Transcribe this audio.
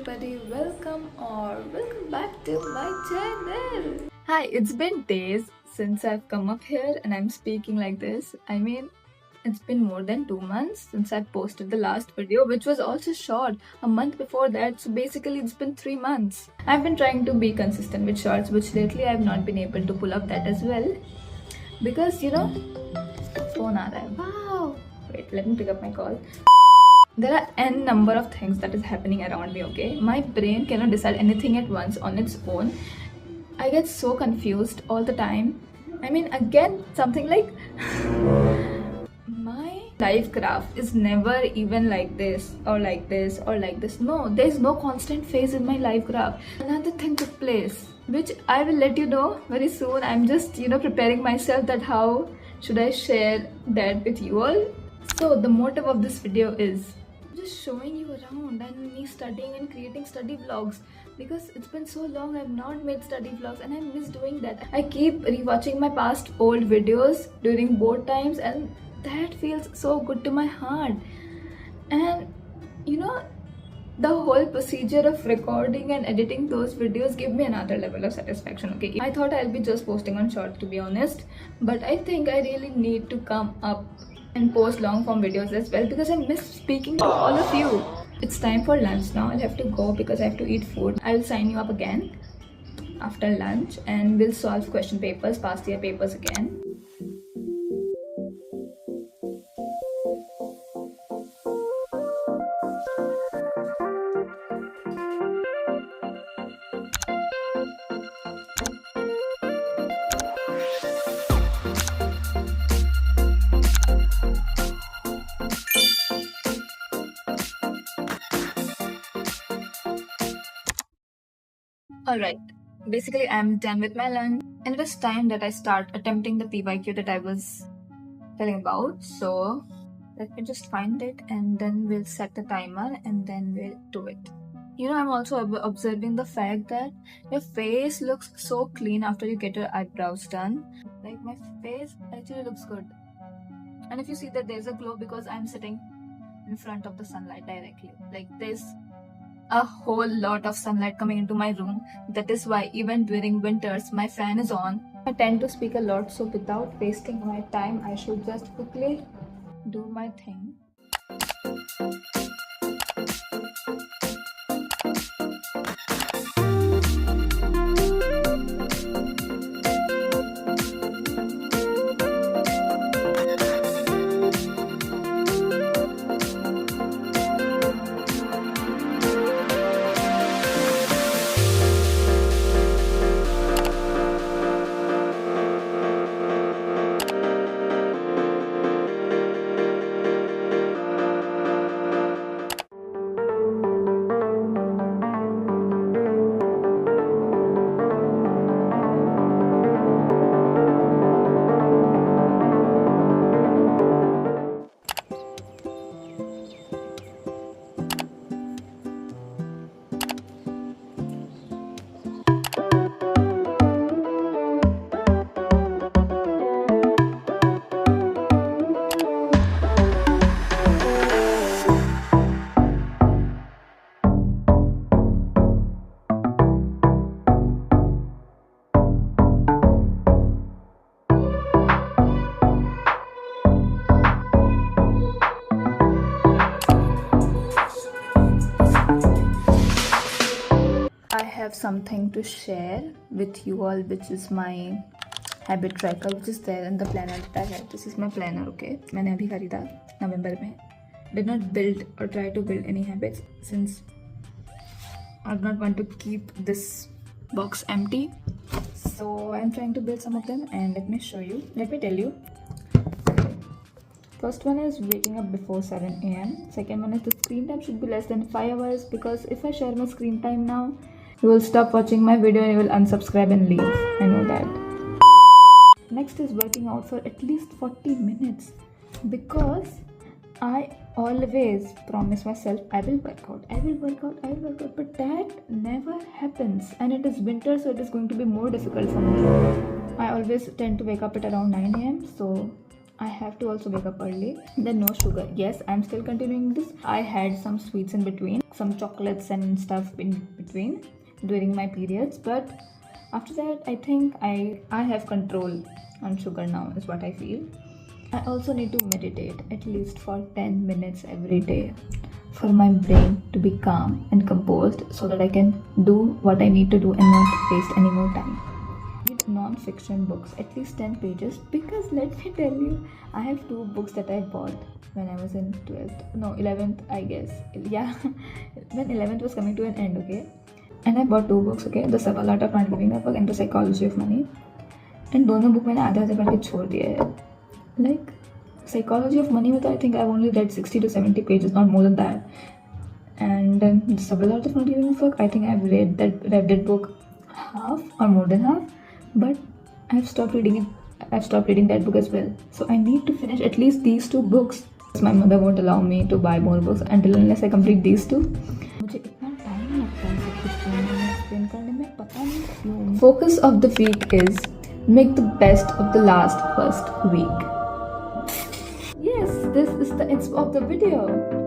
everybody, welcome back to my channel. Hi, it's been days since I've come up here and I'm speaking like this. It's been more than 2 months since I posted the last video, which was also short a month before that. So basically it's been 3 months. I've been trying to be consistent with shorts, which lately I've not been able to pull up that as well. Because phone aa raha hai. Wow. Wait, let me pick up my call. There are n number of things that is happening around me, okay? My brain cannot decide anything at once on its own. I get so confused all the time. Again, something like my life graph is never even like this or like this or like this. No, there is no constant phase in my life graph. Another thing took place, which I will let you know very soon. I'm just, preparing myself that how should I share that with you all. So the motive of this video is just showing you around and me studying and creating study vlogs, because it's been so long I've not made study vlogs and I miss doing that. I keep rewatching my past old videos during board times and that feels so good to my heart. And the whole procedure of recording and editing those videos give me another level of satisfaction, okay? I thought I'll be just posting on short, to be honest, but I think I really need to come up and post long form videos as well, because I miss speaking to all of you. It's time for lunch now. I'll have to go because I have to eat food. I will sign you up again after lunch and we'll solve question papers, past year papers again. Alright, basically I'm done with my lunch and it is time that I start attempting the PYQ that I was telling about. So let me just find it and then we'll set the timer and then we'll do it. I'm also observing the fact that your face looks so clean after you get your eyebrows done. Like, my face actually looks good. And if you see that there's a glow, because I'm sitting in front of the sunlight directly. Like, there's a whole lot of sunlight coming into my room. That is why even during winters my fan is on. I tend to speak a lot, so without wasting my time I should just quickly do my thing. I have something to share with you all, which is my habit tracker, which is there in the planner that I have. This is my planner, okay? मैंने अभी खरीदा नवंबर में. Did not build or try to build any habits since I do not want to keep this box empty. So I'm trying to build some of them and let me show you. Let me tell you. First one is waking up before 7 a.m. Second one is the screen time should be less than 5 hours, because if I share my screen time now, you will stop watching my video and you will unsubscribe and leave. I know that. Next is working out for at least 40 minutes, because I always promise myself I will work out, but that never happens, and it is winter, so it is going to be more difficult for me. I always tend to wake up at around 9 a.m. so I have to also wake up early. Then no sugar. Yes, I'm still continuing this. I had some sweets in between, some chocolates and stuff in between during my periods. But after that, I think I have control on sugar now, is what I feel. I also need to meditate at least for 10 minutes every day for my brain to be calm and composed so that I can do what I need to do and not waste any more time. Read non-fiction books, at least 10 pages, because let me tell you, I have 2 books that I bought when I was in 12th, no 11th I guess, yeah, when 11th was coming to an end, okay, and I bought 2 books, okay, The Subtle Art of Not Giving a Fuck and The Psychology of Money, and दोनों book मैंने आधे पढ़ के छोड़ दिए है. Like Psychology of Money with I think I've only read 60 to 70 pages, not more than that, and The Subtle Art of Not Giving a Fuck, I think I've read that book half or more than half, but I've stopped reading it. I've stopped reading that book as well. So I need to finish at least these 2 books. My mother won't allow me to buy more books unless I complete these 2. मुझे इतना time लगता है सब कुछ explain करने में, पता नहीं क्यों. Focus of the week is make the best of the first week. Yes, this is the inspo of the video.